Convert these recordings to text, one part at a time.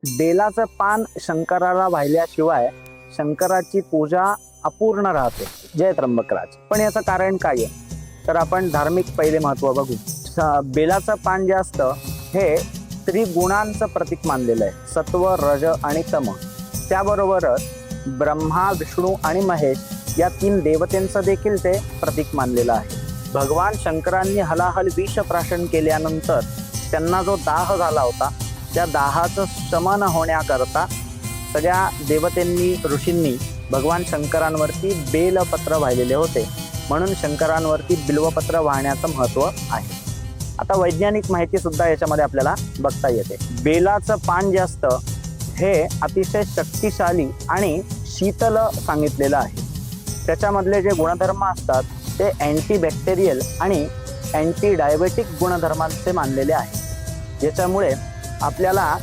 बेलाचं पान शंकराला वाहिल्याशिवाय शंकराची पूजा अपूर्ण राहते. जय त्र्यंबकराज. पण याचं कारण काय आहे तर आपण धार्मिक पहिले महत्व बघू. बेलाचं पान जे असतं हे त्रिगुणांचं प्रतीक मानलेलं आहे. सत्व, रज आणि तम. त्याबरोबरच ब्रह्मा, विष्णू आणि महेश या 3 देवतेंचं देखील ते प्रतीक मानलेलं आहे. भगवान शंकरांनी हलाहल विष प्राशन केल्यानंतर त्यांना जो दाह झाला होता त्या दाहाचं शमन होण्याकरता सगळ्या देवतेंनी, ऋषींनी भगवान शंकरांवरती बेलपत्र वाहिलेले होते. म्हणून शंकरांवरती बिल्वपत्र वाहण्याचं महत्त्व आहे. आता वैज्ञानिक माहिती सुद्धा याच्यामध्ये आपल्याला बघता येते. बेलाचं पान जे असतं हे अतिशय शक्तिशाली आणि शीतल सांगितलेलं आहे. त्याच्यामधले जे गुणधर्म असतात ते अँटीबॅक्टेरियल आणि अँटी डायबेटिक गुणधर्मांचे मानलेले आहे. याच्यामुळे आपल्याला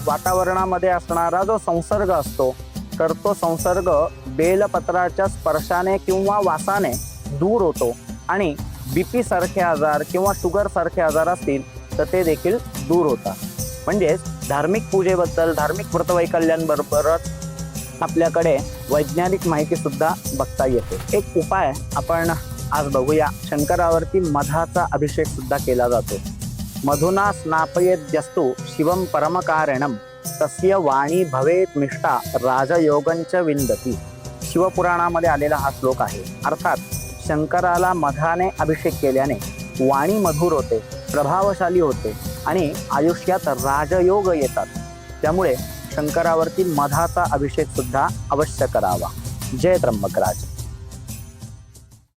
वातावरणामध्ये असणारा जो संसर्ग असतो तर तो संसर्ग बेलपत्राच्या स्पर्शाने किंवा वासाने दूर होतो आणि BP सारखे आजार किंवा शुगर सारखे आजार असतील तर ते देखील दूर होतात. म्हणजेच धार्मिक पूजेबद्दल, धार्मिक व्रतवैकल्यांबरोबरच आपल्याकडे वैज्ञानिक माहिती सुद्धा बघता येते. एक उपाय आपण आज बघूया. शंकरावरती मधाचा अभिषेक सुद्धा केला जातो. मधुना स्नापयेद्यस्तु शिवम परमकारणम तस्य वाणी भवेत मिष्टा राजयोगंच विंदती. शिवपुराणामध्ये आलेला हा श्लोक आहे. अर्थात शंकराला मधाने अभिषेक केल्याने वाणी मधुर होते, प्रभावशाली होते आणि आयुष्यात राजयोग येतात. त्यामुळे शंकरावरती मधाचा अभिषेक सुद्धा अवश्य करावा. जय त्र्यंबकराज.